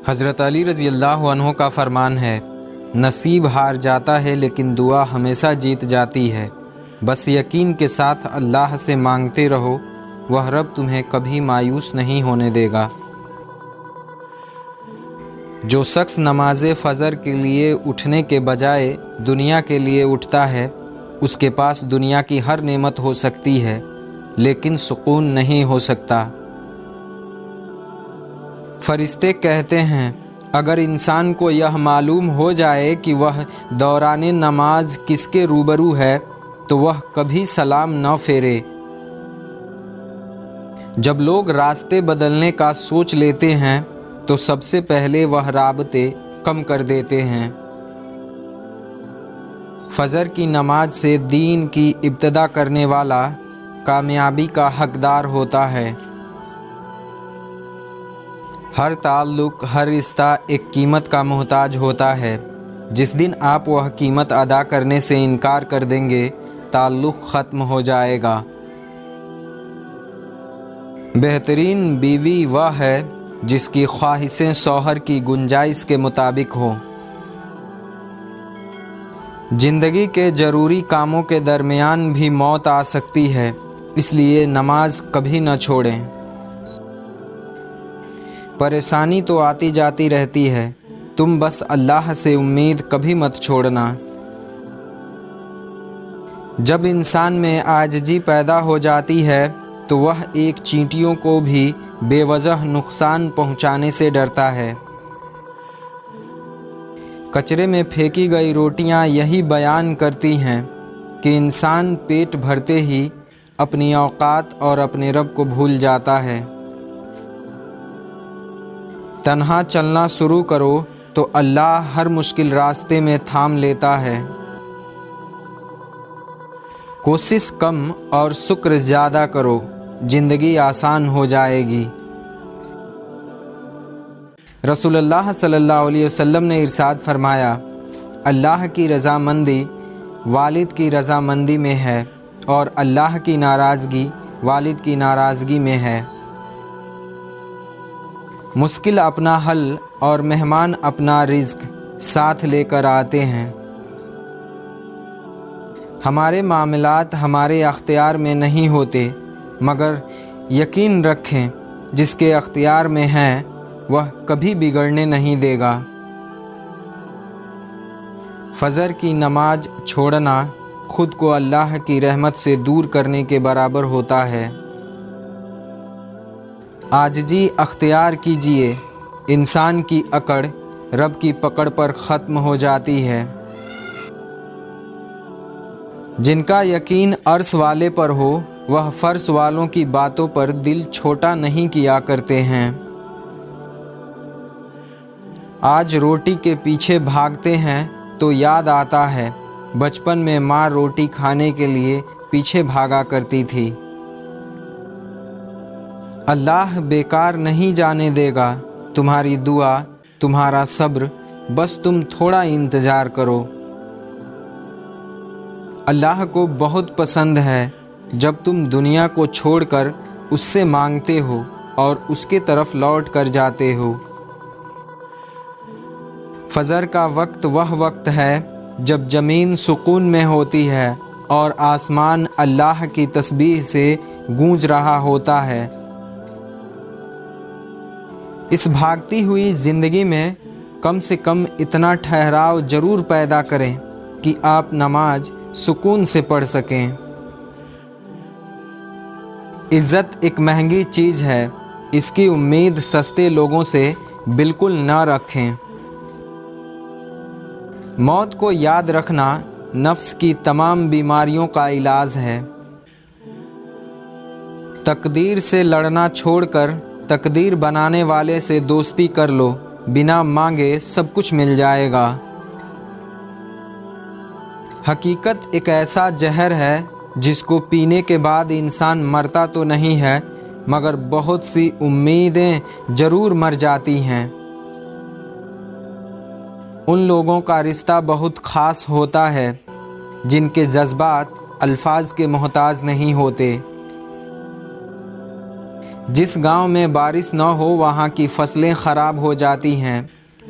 حضرت علی رضی اللہ عنہ کا فرمان ہے، نصیب ہار جاتا ہے لیکن دعا ہمیشہ جیت جاتی ہے۔ بس یقین کے ساتھ اللہ سے مانگتے رہو، وہ رب تمہیں کبھی مایوس نہیں ہونے دے گا۔ جو شخص نماز فجر کے لیے اٹھنے کے بجائے دنیا کے لیے اٹھتا ہے، اس کے پاس دنیا کی ہر نعمت ہو سکتی ہے لیکن سکون نہیں ہو سکتا۔ فرشتے کہتے ہیں، اگر انسان کو یہ معلوم ہو جائے کہ وہ دوران نماز کس کے روبرو ہے تو وہ کبھی سلام نہ پھیرے۔ جب لوگ راستے بدلنے کا سوچ لیتے ہیں تو سب سے پہلے وہ رابطے کم کر دیتے ہیں۔ فجر کی نماز سے دین کی ابتدا کرنے والا کامیابی کا حقدار ہوتا ہے۔ ہر تعلق، ہر رشتہ ایک قیمت کا محتاج ہوتا ہے۔ جس دن آپ وہ قیمت ادا کرنے سے انکار کر دیں گے، تعلق ختم ہو جائے گا۔ بہترین بیوی وہ ہے جس کی خواہشیں شوہر کی گنجائش کے مطابق ہوں۔ زندگی کے ضروری کاموں کے درمیان بھی موت آ سکتی ہے، اس لیے نماز کبھی نہ چھوڑیں۔ پریشانی تو آتی جاتی رہتی ہے، تم بس اللہ سے امید کبھی مت چھوڑنا۔ جب انسان میں عاجزی پیدا ہو جاتی ہے تو وہ ایک چینٹیوں کو بھی بے وجہ نقصان پہنچانے سے ڈرتا ہے۔ کچرے میں پھینکی گئی روٹیاں یہی بیان کرتی ہیں کہ انسان پیٹ بھرتے ہی اپنی اوقات اور اپنے رب کو بھول جاتا ہے۔ تنہا چلنا شروع کرو تو اللہ ہر مشکل راستے میں تھام لیتا ہے۔ کوشش کم اور شکر زیادہ کرو، زندگی آسان ہو جائے گی۔ رسول اللہ صلی اللہ علیہ وسلم نے ارشاد فرمایا، اللہ کی رضامندی والد کی رضامندی میں ہے اور اللہ کی ناراضگی والد کی ناراضگی میں ہے۔ مشکل اپنا حل اور مہمان اپنا رزق ساتھ لے کر آتے ہیں۔ ہمارے معاملات ہمارے اختیار میں نہیں ہوتے، مگر یقین رکھیں جس کے اختیار میں ہیں وہ کبھی بگڑنے نہیں دے گا۔ فجر کی نماز چھوڑنا خود کو اللہ کی رحمت سے دور کرنے کے برابر ہوتا ہے۔ عاجزی اختیار کیجیے، انسان کی اکڑ رب کی پکڑ پر ختم ہو جاتی ہے۔ جن کا یقین عرش والے پر ہو وہ فرش والوں کی باتوں پر دل چھوٹا نہیں کیا کرتے ہیں۔ آج روٹی کے پیچھے بھاگتے ہیں تو یاد آتا ہے بچپن میں ماں روٹی کھانے کے لیے پیچھے بھاگا کرتی تھی۔ اللہ بیکار نہیں جانے دے گا تمہاری دعا، تمہارا صبر، بس تم تھوڑا انتظار کرو۔ اللہ کو بہت پسند ہے جب تم دنیا کو چھوڑ کر اس سے مانگتے ہو اور اس کے طرف لوٹ کر جاتے ہو۔ فجر کا وقت وہ وقت ہے جب زمین سکون میں ہوتی ہے اور آسمان اللہ کی تسبیح سے گونج رہا ہوتا ہے۔ اس بھاگتی ہوئی زندگی میں کم سے کم اتنا ٹھہراؤ ضرور پیدا کریں کہ آپ نماز سکون سے پڑھ سکیں۔ عزت ایک مہنگی چیز ہے، اس کی امید سستے لوگوں سے بالکل نہ رکھیں۔ موت کو یاد رکھنا نفس کی تمام بیماریوں کا علاج ہے۔ تقدیر سے لڑنا چھوڑ کر تقدیر بنانے والے سے دوستی کر لو، بنا مانگے سب کچھ مل جائے گا۔ حقیقت ایک ایسا زہر ہے جس کو پینے کے بعد انسان مرتا تو نہیں ہے مگر بہت سی امیدیں ضرور مر جاتی ہیں۔ ان لوگوں کا رشتہ بہت خاص ہوتا ہے جن کے جذبات الفاظ کے محتاج نہیں ہوتے۔ جس گاؤں میں بارش نہ ہو وہاں کی فصلیں خراب ہو جاتی ہیں،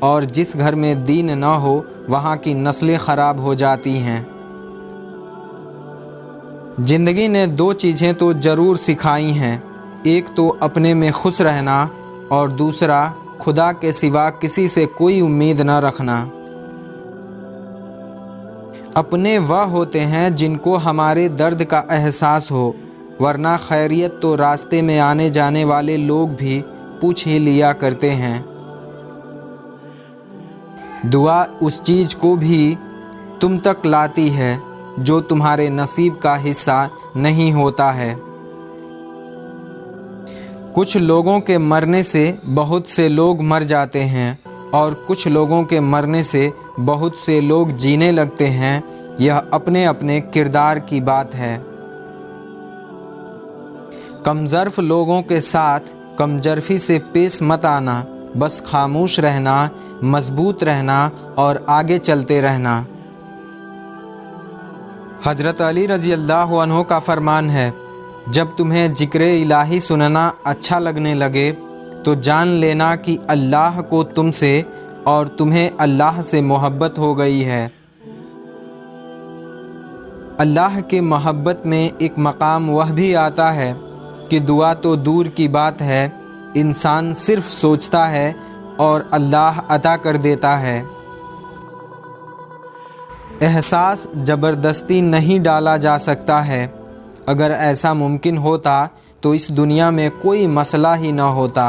اور جس گھر میں دین نہ ہو وہاں کی نسلیں خراب ہو جاتی ہیں۔ زندگی نے دو چیزیں تو ضرور سکھائی ہیں، ایک تو اپنے میں خوش رہنا، اور دوسرا خدا کے سوا کسی سے کوئی امید نہ رکھنا۔ اپنے وہ ہوتے ہیں جن کو ہمارے درد کا احساس ہو، ورنہ خیریت تو راستے میں آنے جانے والے لوگ بھی پوچھ ہی لیا کرتے ہیں۔ دعا اس چیز کو بھی تم تک لاتی ہے جو تمہارے نصیب کا حصہ نہیں ہوتا ہے۔ کچھ لوگوں کے مرنے سے بہت سے لوگ مر جاتے ہیں، اور کچھ لوگوں کے مرنے سے بہت سے لوگ جینے لگتے ہیں، یہ اپنے اپنے کردار کی بات ہے۔ کمظرف لوگوں کے ساتھ کمظرفی سے پیش مت آنا، بس خاموش رہنا، مضبوط رہنا اور آگے چلتے رہنا۔ حضرت علی رضی اللہ عنہ کا فرمان ہے، جب تمہیں ذکر الہی سننا اچھا لگنے لگے تو جان لینا کہ اللہ کو تم سے اور تمہیں اللہ سے محبت ہو گئی ہے۔ اللہ کے محبت میں ایک مقام وہ بھی آتا ہے کہ دعا تو دور کی بات ہے، انسان صرف سوچتا ہے اور اللہ عطا کر دیتا ہے۔ احساس زبردستی نہیں ڈالا جا سکتا ہے، اگر ایسا ممکن ہوتا تو اس دنیا میں کوئی مسئلہ ہی نہ ہوتا۔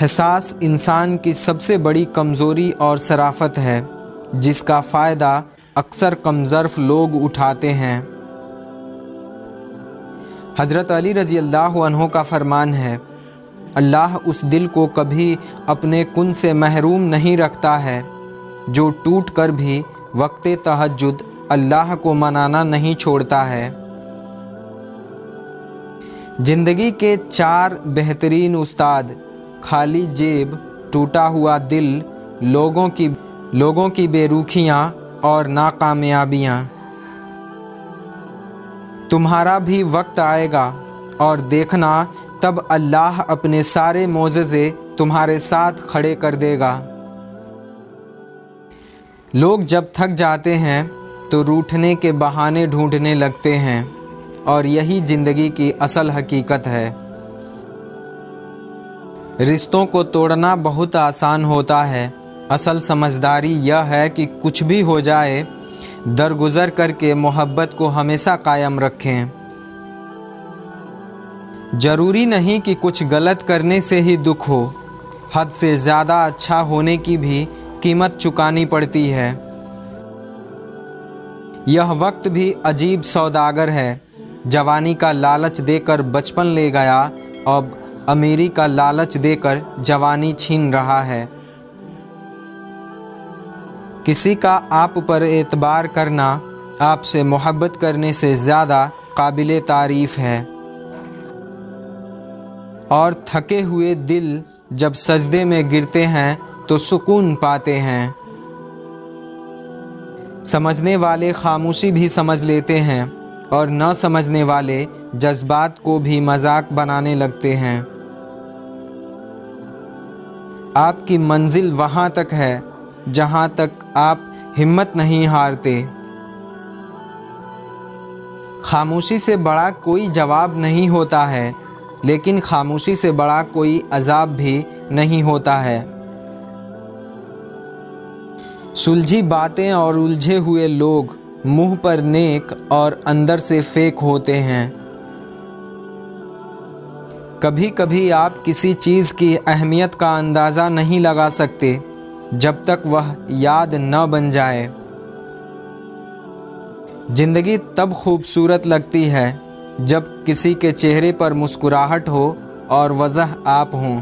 احساس انسان کی سب سے بڑی کمزوری اور شرافت ہے، جس کا فائدہ اکثر کمظرف لوگ اٹھاتے ہیں۔ حضرت علی رضی اللہ عنہ کا فرمان ہے، اللہ اس دل کو کبھی اپنے کن سے محروم نہیں رکھتا ہے جو ٹوٹ کر بھی وقت تہجد اللہ کو منانا نہیں چھوڑتا ہے۔ زندگی کے 4 بہترین استاد: خالی جیب، ٹوٹا ہوا دل، لوگوں کی بے روکھیاں اور ناکامیابیاں۔ تمہارا بھی وقت آئے گا اور دیکھنا، تب اللہ اپنے سارے معجزے تمہارے ساتھ کھڑے کر دے گا۔ لوگ جب تھک جاتے ہیں تو روٹھنے کے بہانے ڈھونڈنے لگتے ہیں، اور یہی زندگی کی اصل حقیقت ہے۔ رشتوں کو توڑنا بہت آسان ہوتا ہے، اصل سمجھداری یہ ہے کہ کچھ بھی ہو جائے درگزر کر کے محبت کو ہمیشہ قائم رکھیں۔ ضروری نہیں کہ کچھ غلط کرنے سے ہی دکھ ہو، حد سے زیادہ اچھا ہونے کی بھی قیمت چکانی پڑتی ہے۔ یہ وقت بھی عجیب سوداگر ہے، جوانی کا لالچ دے کر بچپن لے گیا، اب امیری کا لالچ دے کر جوانی چھین رہا ہے۔ کسی کا آپ پر اعتبار کرنا آپ سے محبت کرنے سے زیادہ قابل تعریف ہے، اور تھکے ہوئے دل جب سجدے میں گرتے ہیں تو سکون پاتے ہیں۔ سمجھنے والے خاموشی بھی سمجھ لیتے ہیں، اور نہ سمجھنے والے جذبات کو بھی مذاق بنانے لگتے ہیں۔ آپ کی منزل وہاں تک ہے جہاں تک آپ ہمت نہیں ہارتے۔ خاموشی سے بڑا کوئی جواب نہیں ہوتا ہے، لیکن خاموشی سے بڑا کوئی عذاب بھی نہیں ہوتا ہے۔ سلجھی باتیں اور الجھے ہوئے لوگ منہ پر نیک اور اندر سے فیک ہوتے ہیں۔ کبھی کبھی آپ کسی چیز کی اہمیت کا اندازہ نہیں لگا سکتے جب تک وہ یاد نہ بن جائے۔ زندگی تب خوبصورت لگتی ہے جب کسی کے چہرے پر مسکراہٹ ہو اور وجہ آپ ہوں۔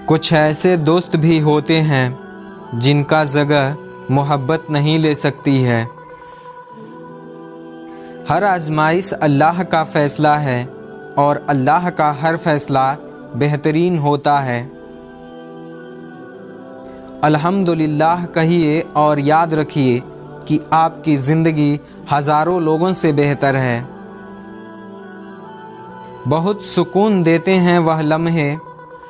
کچھ ایسے دوست بھی ہوتے ہیں جن کا جگہ محبت نہیں لے سکتی ہے۔ ہر آزمائش اللہ کا فیصلہ ہے، اور اللہ کا ہر فیصلہ بہترین ہوتا ہے۔ الحمدللہ کہیے اور یاد رکھیے، کہ آپ کی زندگی ہزاروں لوگوں سے بہتر ہے۔ بہت سکون دیتے ہیں وہ لمحے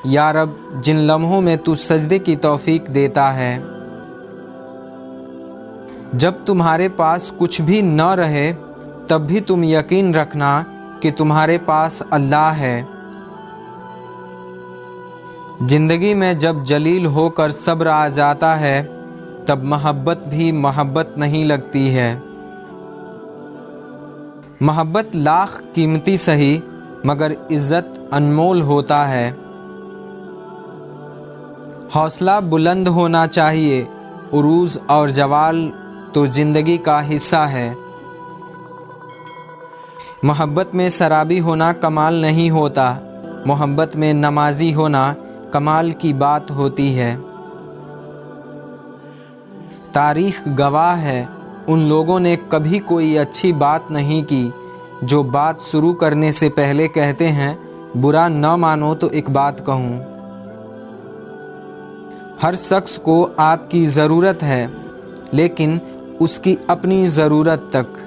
یا رب جن لمحوں میں تو سجدے کی توفیق دیتا ہے۔ جب تمہارے پاس کچھ بھی نہ رہے تب بھی تم یقین رکھنا کہ تمہارے پاس اللہ ہے۔ زندگی میں جب جلیل ہو کر صبر آ جاتا ہے تب محبت بھی محبت نہیں لگتی ہے۔ محبت لاکھ قیمتی سہی مگر عزت انمول ہوتا ہے۔ حوصلہ بلند ہونا چاہیے، عروج اور زوال تو زندگی کا حصہ ہے۔ محبت میں شرابی ہونا کمال نہیں ہوتا، محبت میں نمازی ہونا کمال کی بات ہوتی ہے۔ تاریخ گواہ ہے ان لوگوں نے کبھی کوئی اچھی بات نہیں کی جو بات شروع کرنے سے پہلے کہتے ہیں برا نہ مانو تو ایک بات کہوں۔ ہر شخص کو آپ کی ضرورت ہے لیکن اس کی اپنی ضرورت تک۔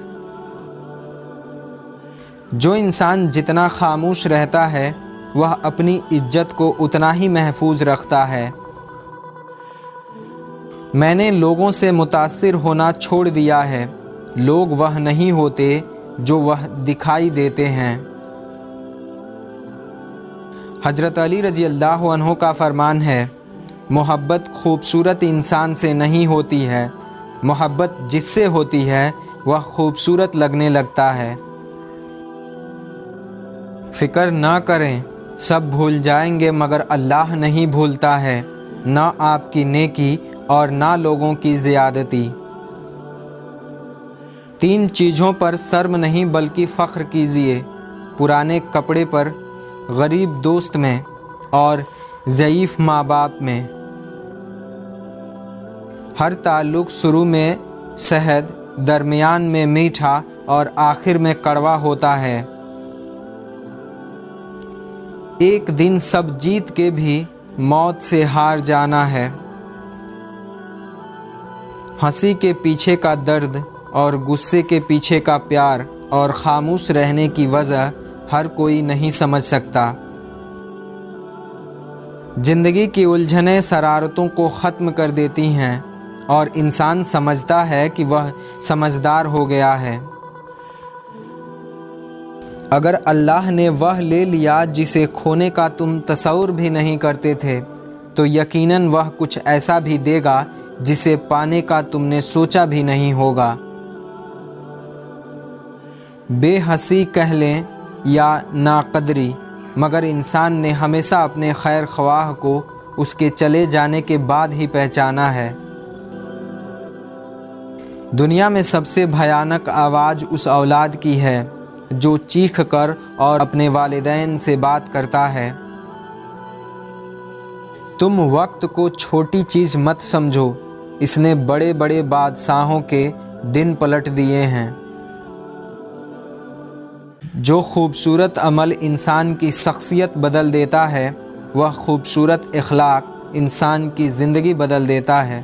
جو انسان جتنا خاموش رہتا ہے وہ اپنی عزت کو اتنا ہی محفوظ رکھتا ہے۔ میں نے لوگوں سے متاثر ہونا چھوڑ دیا ہے، لوگ وہ نہیں ہوتے جو وہ دکھائی دیتے ہیں۔ حضرت علی رضی اللہ عنہ کا فرمان ہے، محبت خوبصورت انسان سے نہیں ہوتی ہے، محبت جس سے ہوتی ہے وہ خوبصورت لگنے لگتا ہے۔ فکر نہ کریں، سب بھول جائیں گے مگر اللہ نہیں بھولتا ہے، نہ آپ کی نیکی اور نہ لوگوں کی زیادتی۔ 3 چیزوں پر شرم نہیں بلکہ فخر کیجیے، پرانے کپڑے پر، غریب دوست میں اور ضعیف ماں باپ میں۔ ہر تعلق شروع میں شہد، درمیان میں میٹھا اور آخر میں کڑوا ہوتا ہے۔ ایک دن سب جیت کے بھی موت سے ہار جانا ہے۔ ہنسی کے پیچھے کا درد اور غصے کے پیچھے کا پیار اور خاموش رہنے کی وجہ ہر کوئی نہیں سمجھ سکتا۔ زندگی کی الجھنیں شرارتوں کو ختم کر دیتی ہیں اور انسان سمجھتا ہے کہ وہ سمجھدار ہو گیا ہے۔ اگر اللہ نے وہ لے لیا جسے کھونے کا تم تصور بھی نہیں کرتے تھے تو یقیناً وہ کچھ ایسا بھی دے گا جسے پانے کا تم نے سوچا بھی نہیں ہوگا۔ بے حسی کہہ لیں یا ناقدری، مگر انسان نے ہمیشہ اپنے خیر خواہ کو اس کے چلے جانے کے بعد ہی پہچانا ہے۔ دنیا میں سب سے بھیانک آواز اس اولاد کی ہے جو چیخ کر اور اپنے والدین سے بات کرتا ہے۔ تم وقت کو چھوٹی چیز مت سمجھو، اس نے بڑے بڑے بادشاہوں کے دن پلٹ دیے ہیں۔ جو خوبصورت عمل انسان کی شخصیت بدل دیتا ہے وہ خوبصورت اخلاق انسان کی زندگی بدل دیتا ہے۔